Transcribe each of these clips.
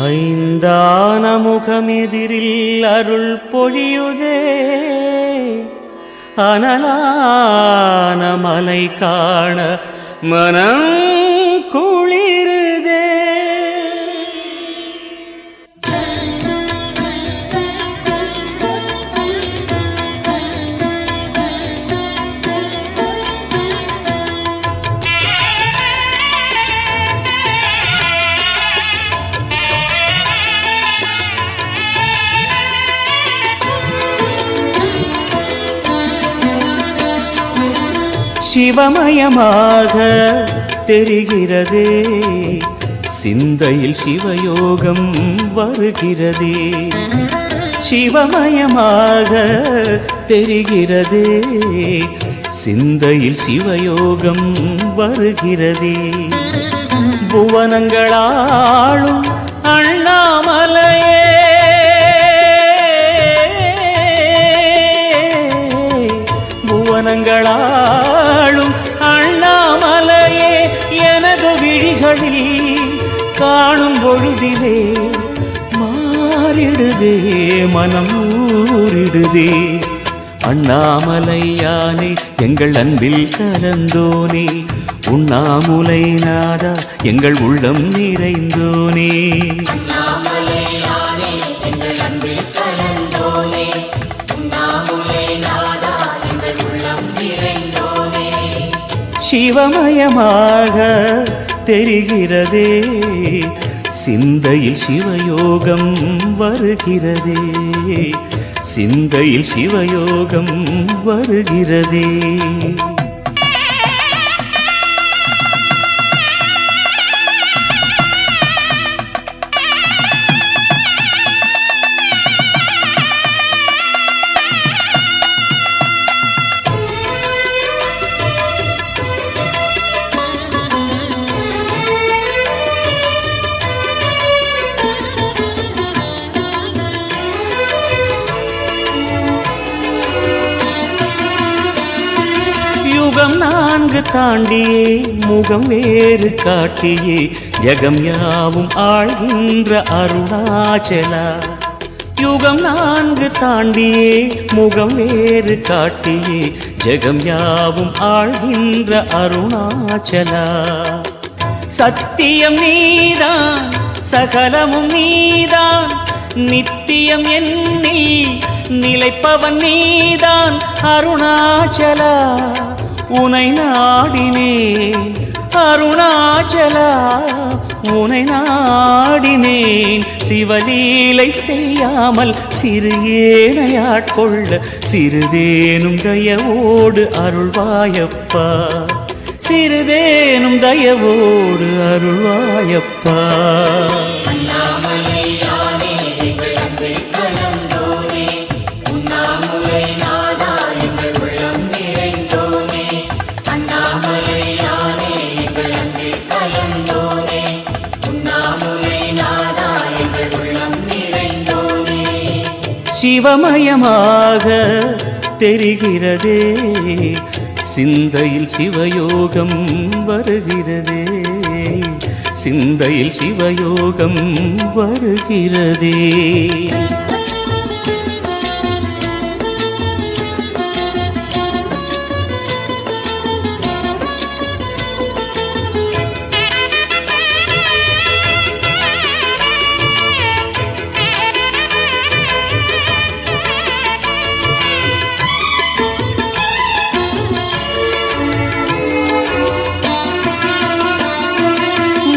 ஐந்தான முகமெதிரில் அருள் பொழியுதே, அனலான மலை காண மனம் குளிருதே. சிவமயமாக தெரிகிறதே, சிந்தையில் சிவயோகம் வருகிறதே. சிவமயமாக தெரிகிறதே, சிந்தையில் சிவயோகம் வருகிறதே. புவனங்களாளும் அண்ணாமலையே, புவனங்களாளும் அண்ணாமலையே, எனது விழிகளில் காணும் பொழுதிலே மாறிடுதே, மனம் ஊறிடுதே. அண்ணாமலையானே எங்கள் அன்பில் கலந்தோனே, உண்ணாமுலை நாதா எங்கள் உள்ளம் நிறைந்தோனே. சிவமயமாக தெரிகிறதே, சிந்தையில் சிவயோகம் வருகிறதே, சிந்தையில் சிவயோகம் வருகிறதே. யுகம் 4 தாண்டியே முகம் வேறு காட்டியே, யகம் யாவும் ஆழ்கின்ற அருணாச்சலா. யுகம் 4 தாண்டியே முகம் வேறு காட்டியே, ஜகம் யாவும் ஆழ்கின்ற அருணாச்சலா. சத்தியம் நீதான், சகலமும் நீதான், நித்தியம் என்னில் நிலைப்பவன் நீதான் அருணாச்சலா. உனை நாடினேன் அருணாச்சலா, உனை நாடினேன். சிவலீலை செய்யாமல் சிறு ஏனையாட்கொள்ள சிறிதேனும் தயவோடு அருள்வாயப்பா, சிறிதேனும் தயவோடு அருள்வாயப்பா. சிவமயமாக தெரிகிறதே, சிந்தையில் சிவயோகம் வருகிறதே, சிந்தையில் சிவயோகம் வருகிறதே.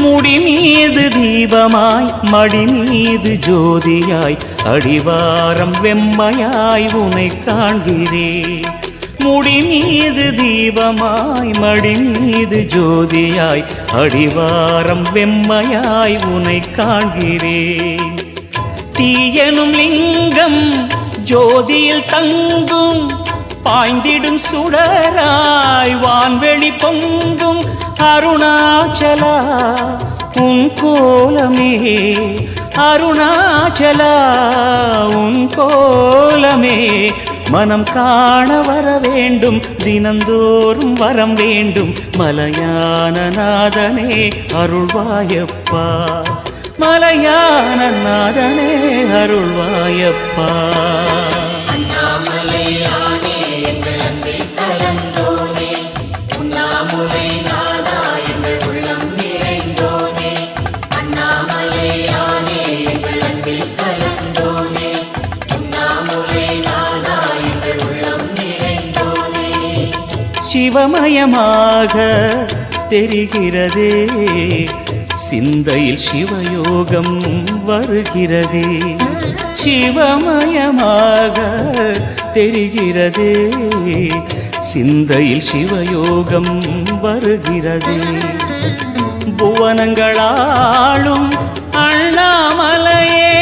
முடி மீது தீபமாய் மடி மீது ஜோதியாய், அடிவாரம் வெம்மையாய் உனை காண்கிறேன். முடி மீது தீபமாய் மடி மீது ஜோதியாய், அடிவாரம் வெம்மையாய் உனை காண்கிறேன். தீயனும் லிங்கம் ஜோதியில் தங்கும், பாய்ந்திடும் சுடராய் வான்வெளி பொங்கும் அருணாச்சலா. உன் கோலமே அருணாச்சலா, உன் கோலமே மனம் காண வர வேண்டும், தினந்தோறும் வரம் வேண்டும். மலையான நாதனே அருள்வாயப்பா, மலையான நாதனே அருள்வாயப்பா. அண்ணாமலையானே எங்கள் அன்பில் கலந்தோனே, உண்ணாமுலை நாதா எங்கள் உள்ளம் நிறைந்தோனே. அண்ணாமலையானே எங்கள் அன்பில் கலந்தோனே, உண்ணாமுலை நாதா எங்கள் உள்ளம் நிறைந்தோனே. சிவமயமாக தெரிகிறதே, சிந்தையில் சிவயோகம் வருகிறதே. சிவமயமாக தெரிகிறதே, சிந்தையில் சிவயோகம் வருகிறதே. புவனங்களாளும் அண்ணாமலையே,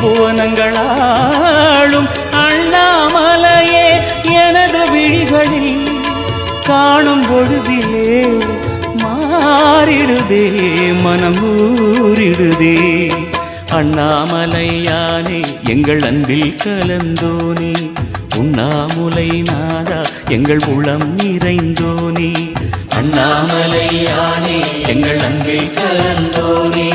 புவனங்களாளும் அண்ணாமலையே, எனது விழிகளில் காணும் பொழுதிலே மாறிடுதே, மனம் ஊறிடுதே. அண்ணாமலையானே எங்கள் அன்பில் கலந்தோனே, உண்ணாமுலை நாதா எங்கள் உளம் நிறைந்தோனே. அண்ணாமலையானே எங்கள் அன்பில் கலந்தோனே,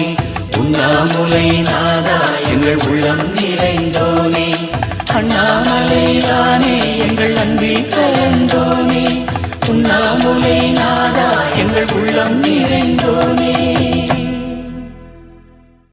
உண்ணாமுலை நாதா எங்கள் உள்ளம் நிறைந்தோனே. அண்ணாமலையானே எங்கள் அன்பில் கலந்தோனே, உண்ணாமுலை நாதா எங்கள் உள்ளம் நிறைந்தோனே.